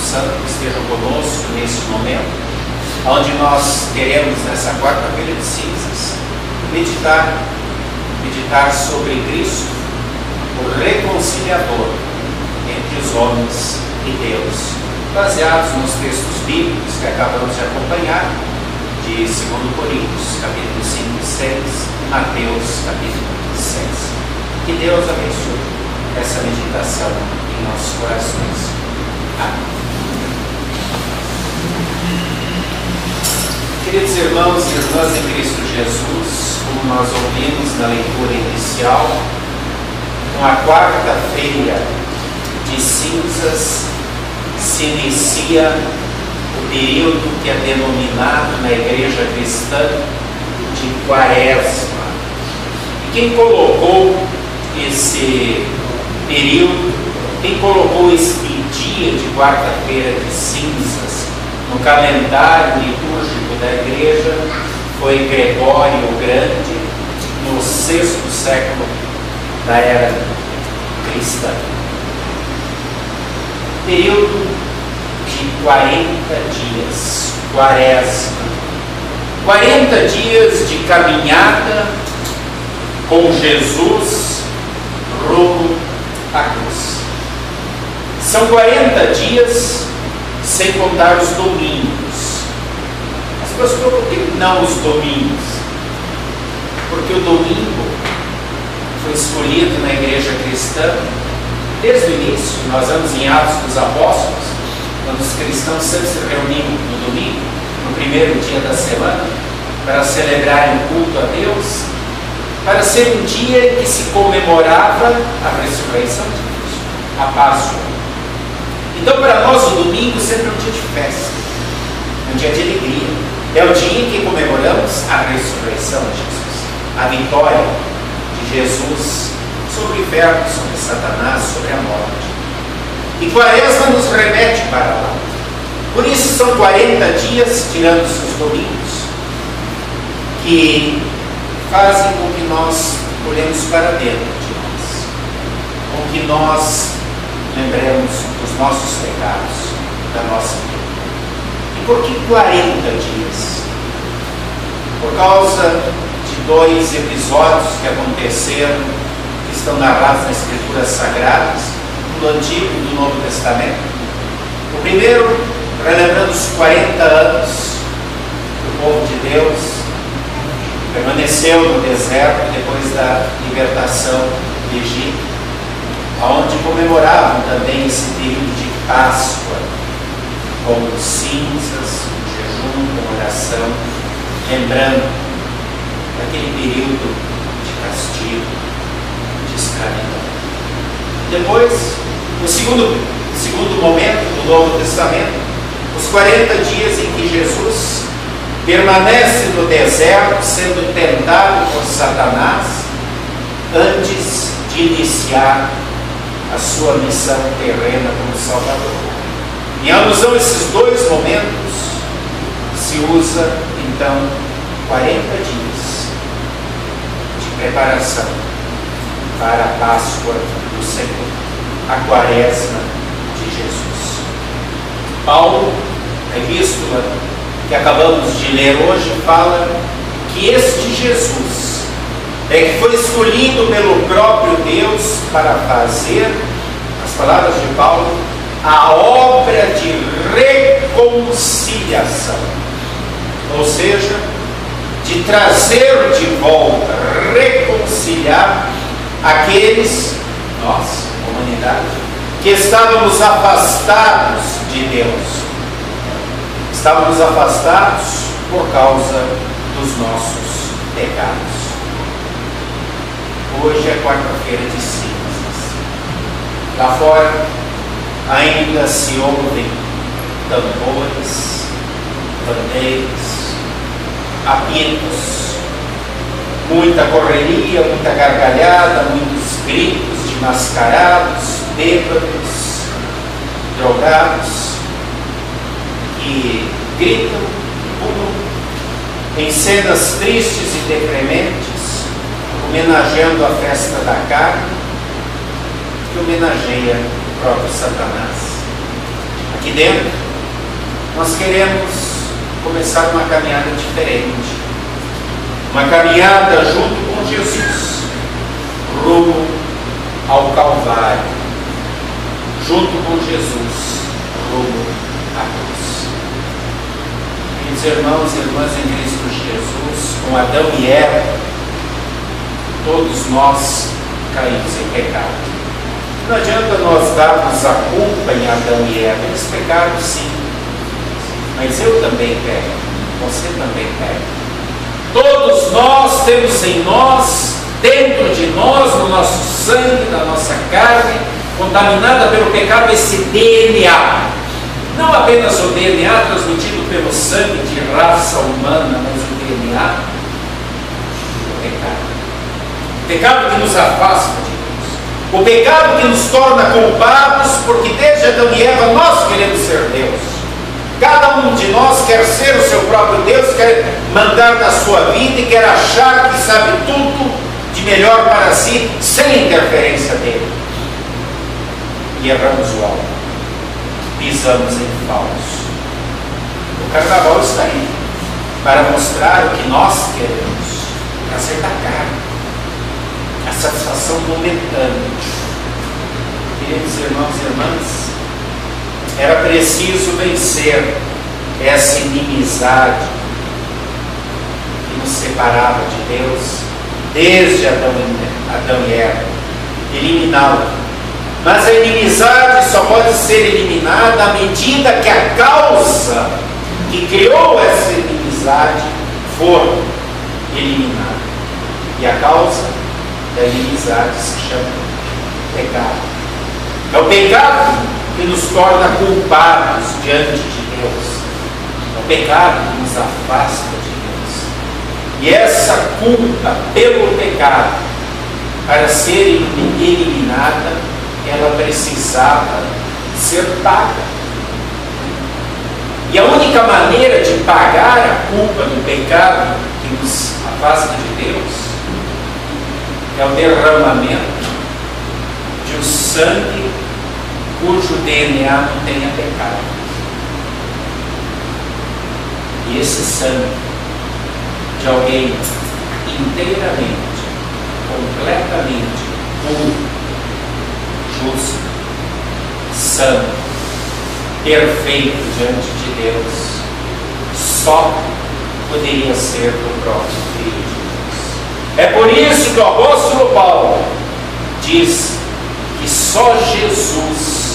Santo esteja conosco neste momento, onde nós queremos, nessa quarta-feira de cinzas, meditar sobre Cristo, o reconciliador entre os homens e Deus, baseados nos textos bíblicos que acabamos de acompanhar, de 2 Coríntios, capítulo 5 e 6, Mateus, capítulo 6. Que Deus abençoe essa meditação em nossos corações. Amém. Queridos irmãos e irmãs em Cristo Jesus, como nós ouvimos na leitura inicial, com a quarta-feira de cinzas se inicia o período que é denominado na igreja cristã de Quaresma. E quem colocou esse período, quem colocou esse dia de quarta-feira de cinzas no calendário litúrgico da igreja foi Gregório o Grande, no 6º século da era cristã. Período de 40 dias, Quaresma. 40 dias de caminhada com Jesus rumo à cruz. São 40 dias sem contar os domingos. Mas pastor, por que não os domingos? Porque o domingo foi escolhido na igreja cristã desde o início. Nós vamos em Atos dos Apóstolos, quando os cristãos sempre se reuniam no domingo, no primeiro dia da semana, para celebrarem o culto a Deus, para ser um dia em que se comemorava a ressurreição de Cristo, a Páscoa. Então, para nós, o domingo sempre é um dia de festa, um dia de alegria. É o dia em que comemoramos a ressurreição de Jesus, a vitória de Jesus sobre o inferno, sobre Satanás, sobre a morte. E Quaresma nos remete para lá. Por isso são 40 dias, tirando-se os domingos, que fazem com que nós olhemos para dentro de nós, com que nós lembremos dos nossos pecados, da nossa vida. E por que 40 dias? Por causa de 2 episódios que aconteceram, que estão narrados nas Escrituras Sagradas, do Antigo e do Novo Testamento. O primeiro, relembrando os 40 anos que o povo de Deus permaneceu no deserto depois da libertação do Egito, onde comemoravam também esse período de Páscoa, com cinzas, com jejum, com oração, lembrando daquele período de castigo, de escravidão. Depois, no segundo momento do Novo Testamento, os 40 dias em que Jesus permanece no deserto, sendo tentado por Satanás, antes de iniciar a sua missão terrena como Salvador. Em alusão a esses 2 momentos, se usa, então, 40 dias de preparação para a Páscoa do Senhor, a Quaresma de Jesus. Paulo, na epístola que acabamos de ler hoje, fala que este Jesus é que foi escolhido pelo próprio Deus para fazer, as palavras de Paulo, a obra de reconciliação, ou seja, de trazer de volta, reconciliar aqueles, nós, humanidade, que estávamos afastados de Deus. Estávamos afastados por causa dos nossos pecados. Hoje é quarta-feira de cinzas. Lá fora ainda se ouvem tambores, bandeiras, apitos, muita correria, muita gargalhada, muitos gritos de mascarados, bêbados, drogados, que gritam, pulam, em cenas tristes e deprimentes, homenageando a festa da carne, que homenageia o próprio Satanás. aqui dentro, nós queremos começar uma caminhada diferente. Uma caminhada junto com Jesus, rumo ao Calvário, junto com Jesus, rumo à cruz. Queridos irmãos e irmãs em Cristo Jesus, com Adão e Eva, todos nós caímos em pecado. Não adianta nós darmos a culpa em Adão e Eva. Eles pecaram sim, mas eu também peco, você também peca. Todos nós temos em nós, dentro de nós, no nosso sangue, na nossa carne, contaminada pelo pecado, esse DNA. Não apenas o DNA transmitido pelo sangue de raça humana, mas o DNA do pecado. O pecado que nos afasta de Deus. O pecado que nos torna culpados, porque desde Adão e Eva nós queremos ser Deus. Cada um de nós quer ser o seu próprio Deus, quer mandar na sua vida e quer achar que sabe tudo de melhor para si, sem interferência dele. E erramos o alvo, pisamos em falso. O carnaval está aí para mostrar o que nós queremos, o prazer da carne, a satisfação momentânea. Queridos irmãos e irmãs, era preciso vencer essa inimizade que nos separava de Deus desde Adão e Eva, eliminá-la. Mas a inimizade só pode ser eliminada à medida que a causa que criou essa inimizade for eliminada. E a causa da inimizade se chama pecado. É o pecado que nos torna culpados diante de Deus. É o pecado que nos afasta de Deus. E essa culpa pelo pecado, para ser eliminada, ela precisava ser paga. E a única maneira de pagar a culpa do pecado que nos afasta de Deus é o derramamento de um sangue cujo DNA não tenha pecado. E esse sangue de alguém inteiramente, completamente puro, justo, santo, perfeito diante de Deus, só poderia ser do próprio Filho de Deus. É por isso que o apóstolo Paulo diz que só Jesus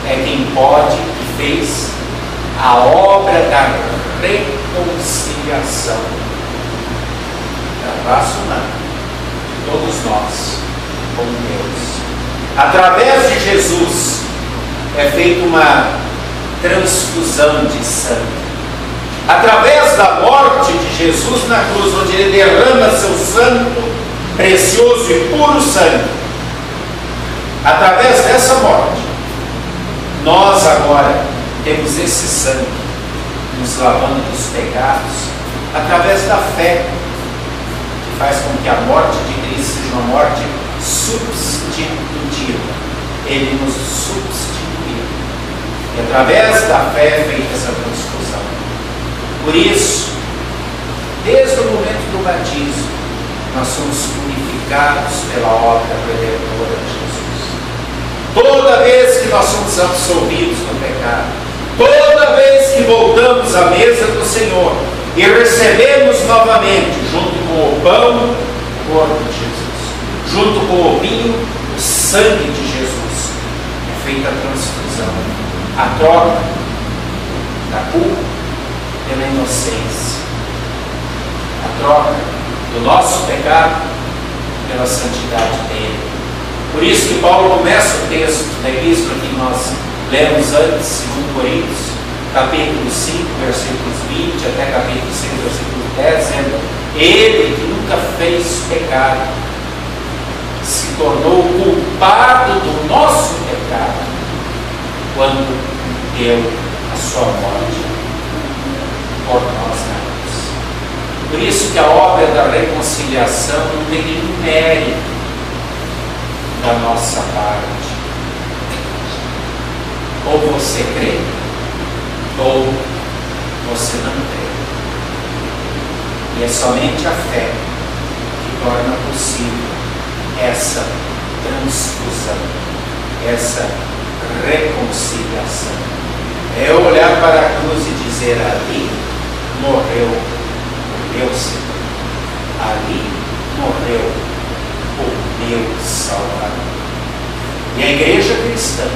é quem pode e fez a obra da reconciliação da raça humana, de todos nós, com Deus. Através de Jesus é feita uma transfusão de sangue. Através da morte de Jesus na cruz, onde ele derrama seu santo, precioso e puro sangue, através dessa morte, nós agora temos esse sangue nos lavando dos pecados, através da fé, que faz com que a morte de Cristo seja uma morte substitutiva. Ele nos substituiu. E através da fé é feita essa transfusão. Por isso, desde o momento do batismo, nós somos purificados pela obra redentora de Jesus. Toda vez que nós somos absolvidos do pecado, toda vez que voltamos à mesa do Senhor e recebemos novamente, junto com o pão, o corpo de Jesus, junto com o vinho, o sangue de Jesus, é feita a transfusão, a troca da culpa pela inocência, a troca do nosso pecado pela santidade dele. Por isso que Paulo começa o texto da epístola que nós lemos antes, 2 Coríntios, capítulo 5, versículos 20 até capítulo 5, versículo 10, dizendo: ele que nunca fez pecado se tornou culpado do nosso pecado quando deu a sua morte por nós na cruz. Por isso que a obra da reconciliação não tem nenhum mérito da nossa parte. Ou você crê, ou você não crê. E é somente a fé que torna possível essa transfusão, essa reconciliação. É eu olhar para a cruz e dizer: ali morreu o meu Senhor, ali morreu o meu Salvador. E a igreja cristã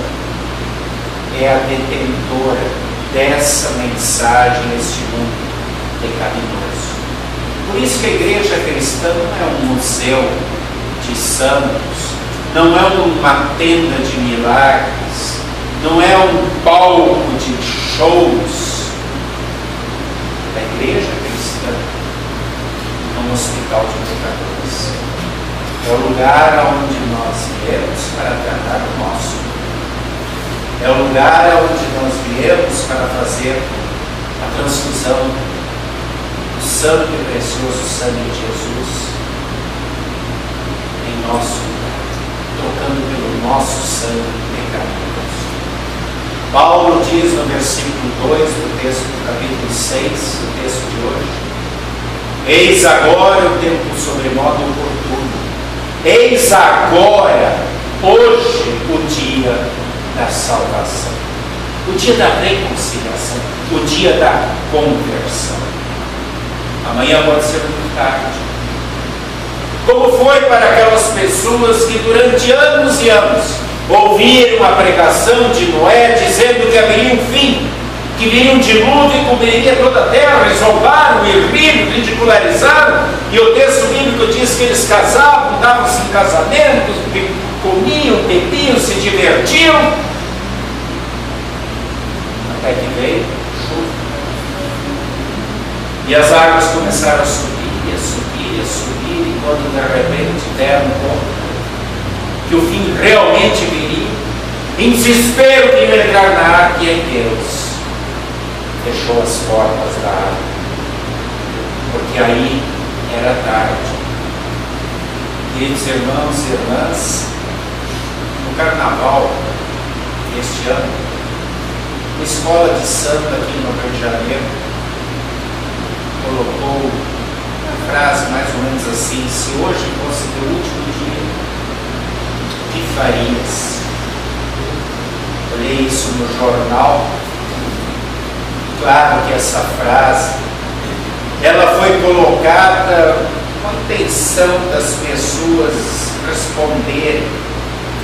é a detentora dessa mensagem neste mundo pecaminoso. Por isso que a igreja cristã não é um museu de santos, não é uma tenda de milagres, não é um palco de shows. A igreja cristã é um hospital de pecadores. É o lugar onde nós viemos para tratar o nosso. É o lugar onde nós viemos para fazer a transfusão do santo e precioso sangue de Jesus em nosso lugar, trocando pelo nosso sangue pecaminoso. Paulo diz no versículo 2 do texto do capítulo 6, do texto de hoje: eis agora o tempo sobremodo oportuno, eis agora, hoje, o dia da salvação, o dia da reconciliação, o dia da conversão. Amanhã pode ser muito tarde. Como foi para aquelas pessoas que durante anos e anos ouviram a pregação de Noé dizendo que haveria um fim, que viria um dilúvio e comeria toda a terra, eles roubaram, riram, ridicularizaram, e o texto bíblico diz que eles casavam, davam-se em casamentos, comiam, bebiam, se divertiam, até que veio chuva. E as águas começaram a subir, a subir, a subir, e quando de repente deram conta que o fim realmente viria, em desespero que iam entrar na arca, e em Deus fechou as portas da arca, porque aí era tarde. Queridos irmãos e irmãs, no carnaval este ano, a escola de samba aqui no Rio de Janeiro colocou uma frase mais ou menos assim: se hoje fosse teu último dia, o que farias? Olhei isso no jornal. Claro que essa frase ela foi colocada com a intenção das pessoas responderem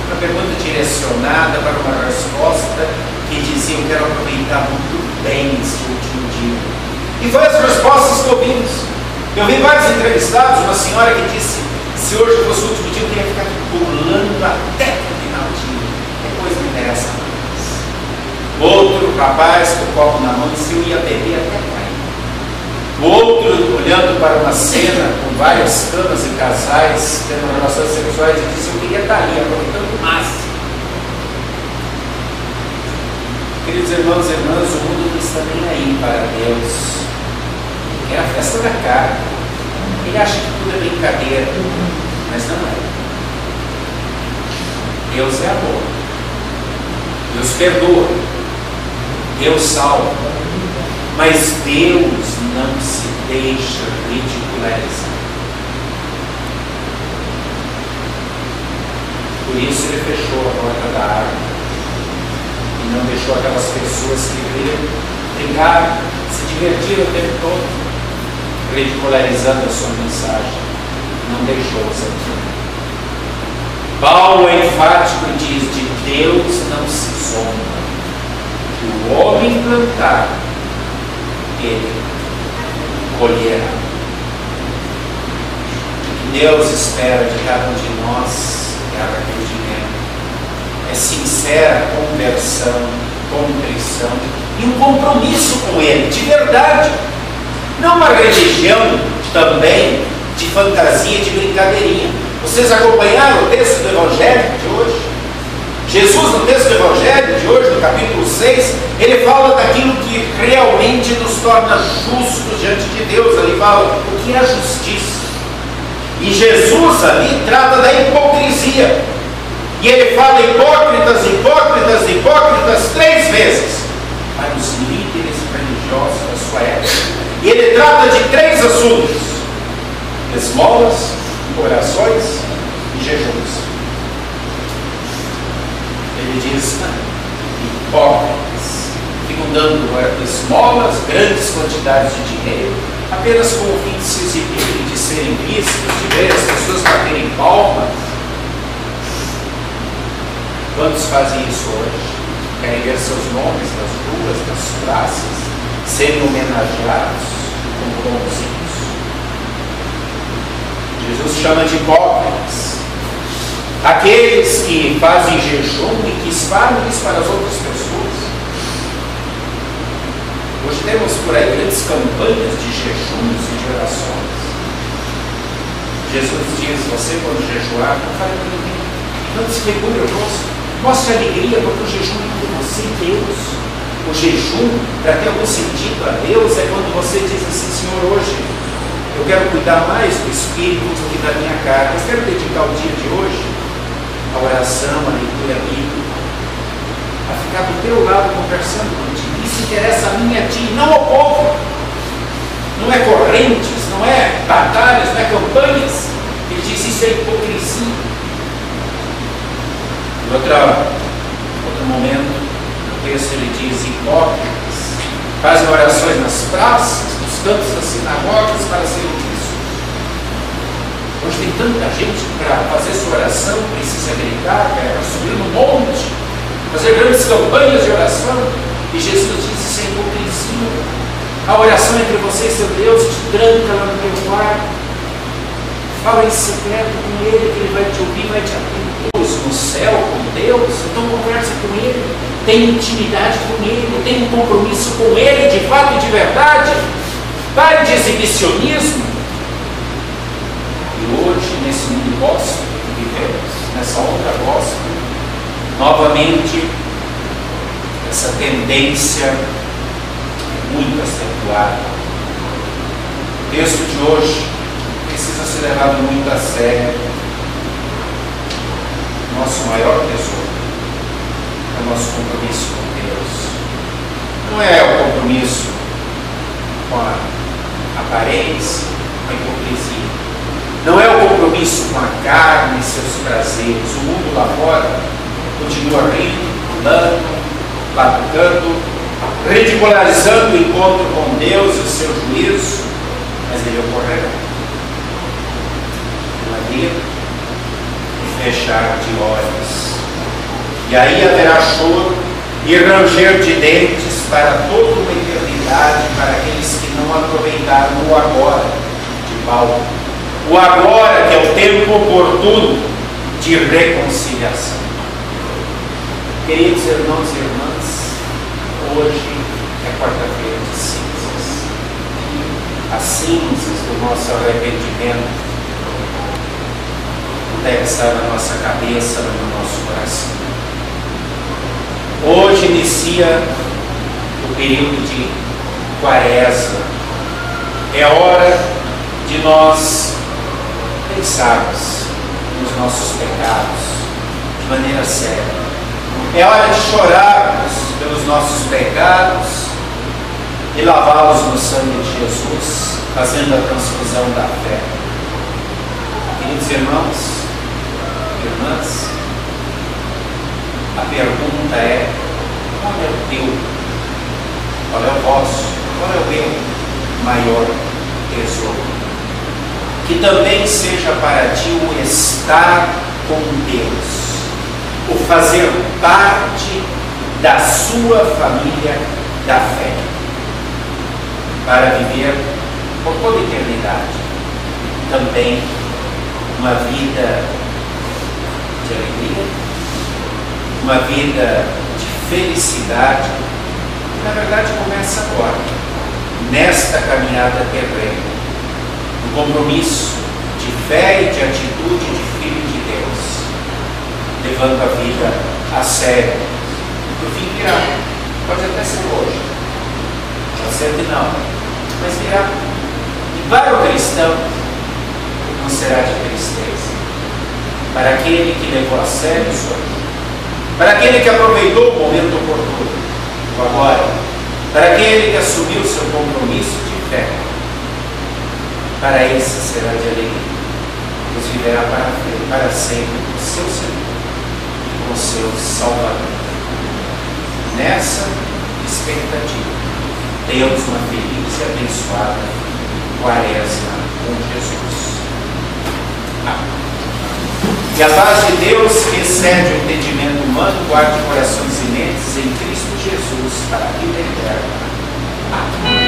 uma pergunta direcionada para uma resposta que dizia: eu quero aproveitar muito bem esse último dia. E foi as respostas que ouvimos. Eu vi vários entrevistados, uma senhora que disse: se hoje fosse o último dia, eu queria ficar pulando até o final do dia, depois não interessa mais. Outro rapaz com o copo na mão disse: eu ia beber até cair. O outro, olhando para uma cena com várias camas e casais tendo relações sexuais, disse: eu queria estar ali, aproveitando o máximo. Queridos irmãos e irmãs, o mundo não está nem aí para Deus. É a festa da carne. Ele acha que tudo é brincadeira, mas não é. Deus é amor. Deus perdoa. Deus salva. Mas Deus não se deixa ridicularizar. Por isso ele fechou a porta da arca e não deixou aquelas pessoas que viram, brincaram, se divertiram o tempo todo, ridicularizando a sua mensagem. Não deixou-os aqui. Paulo é enfático e diz: de Deus não se zomba. Que o homem plantar, ele colherá. O que Deus espera de cada um de nós é arrependimento, é sincera conversão, contrição e um compromisso com Ele, de verdade. Não uma religião também de fantasia, de brincadeirinha. Vocês acompanharam o texto do Evangelho de hoje? Jesus, no texto do Evangelho de hoje, no capítulo 6, ele fala daquilo que realmente nos torna justos diante de Deus. Ele fala o que é a justiça. E Jesus ali trata da hipocrisia. E ele fala hipócritas, hipócritas, hipócritas 3 vezes para os líderes religiosos da sua época. E ele trata de 3 assuntos: esmolas, orações e jejuns. Ele diz: hipócritas, ficam dando esmolas, grandes quantidades de dinheiro, apenas com o fim de se exibirem, de serem vistos, de ver as pessoas baterem palmas. Quantos fazem isso hoje? Querem ver seus nomes nas ruas, nas praças, serem homenageados como bonzinhos. Jesus chama de hipócritas aqueles que fazem jejum e que espalham isso para as outras pessoas. Hoje temos por aí grandes campanhas de jejuns e de orações. Jesus diz: você, quando jejuar, não fale para ninguém, não desfigure o rosto, mostre alegria, porque o jejum é entre você e Deus. O jejum, para ter algum sentido a Deus, é quando você diz assim: Senhor, hoje eu quero cuidar mais do espírito do que da minha carne, mas quero dedicar o dia de hoje à oração, à leitura bíblica, a ficar do teu lado conversando contigo. Isso interessa a mim e a ti, não ao povo. Não é correntes, não é batalhas, não é campanhas. Ele diz: isso é hipocrisia. Em outro momento, no texto ele diz: hipócritas fazem orações nas praças, nos campos das sinagogas para serem vistos. Hoje tem tanta gente que para fazer sua oração precisa gritar, para subir no monte, fazer grandes campanhas de oração. E Jesus diz: isso é hipocrisia. A oração entre você e seu Deus, te tranca lá no teu quarto, fala em secreto com Ele, que Ele vai te ouvir, vai te atender. No céu com Deus, então conversa com Ele, tem intimidade com Ele, tem um compromisso com Ele de fato e de verdade. Pare de exibicionismo. E hoje, nesse mundo gospel que vivemos, nessa outra gospel, novamente essa tendência muito acentuada. O texto de hoje precisa ser levado muito a sério. Nosso maior tesouro é o nosso compromisso com Deus. Não é o compromisso com a aparência, com a hipocrisia. Não é o compromisso com a carne e seus prazeres. O mundo lá fora continua rindo, pulando, batucando, ridicularizando o encontro com Deus e o seu juízo, mas ele ocorrerá. Pela vida, fechar de olhos, e aí haverá choro e ranger de dentes para toda uma eternidade, para aqueles que não aproveitaram o agora de Paulo, o agora que é o tempo oportuno de reconciliação. Queridos irmãos e irmãs, hoje é quarta-feira de cinzas, as cinzas do nosso arrependimento deve estar na nossa cabeça, no nosso coração. Hoje inicia o período de Quaresma. É hora de nós pensarmos nos nossos pecados de maneira séria. É hora de chorarmos pelos nossos pecados e lavá-los no sangue de Jesus, fazendo a transfusão da fé. Queridos irmãos, irmãs, a pergunta é: qual é o teu, qual é o vosso, qual é o meu maior tesouro? Que também seja para ti o estar com Deus, o fazer parte da sua família da fé, para viver por toda a eternidade também uma vida de alegria, uma vida de felicidade, que na verdade começa agora, nesta caminhada terrena, um compromisso de fé e de atitude de filho de Deus, levando a vida a sério. O fim virá, pode até ser hoje, pode ser que não, mas virá. E para o cristão não será de tristeza, para aquele que levou a sério sua vida, para aquele que aproveitou o momento oportuno, agora, para aquele que assumiu seu compromisso de fé, para esse será de alegria, pois viverá para sempre com o seu Senhor e com o seu Salvador. Nessa expectativa, temos uma feliz e abençoada quaresma com Jesus. Amém. E a paz de Deus, que excede o entendimento humano, guarde corações e mentes em Cristo Jesus para a vida eterna. Amém.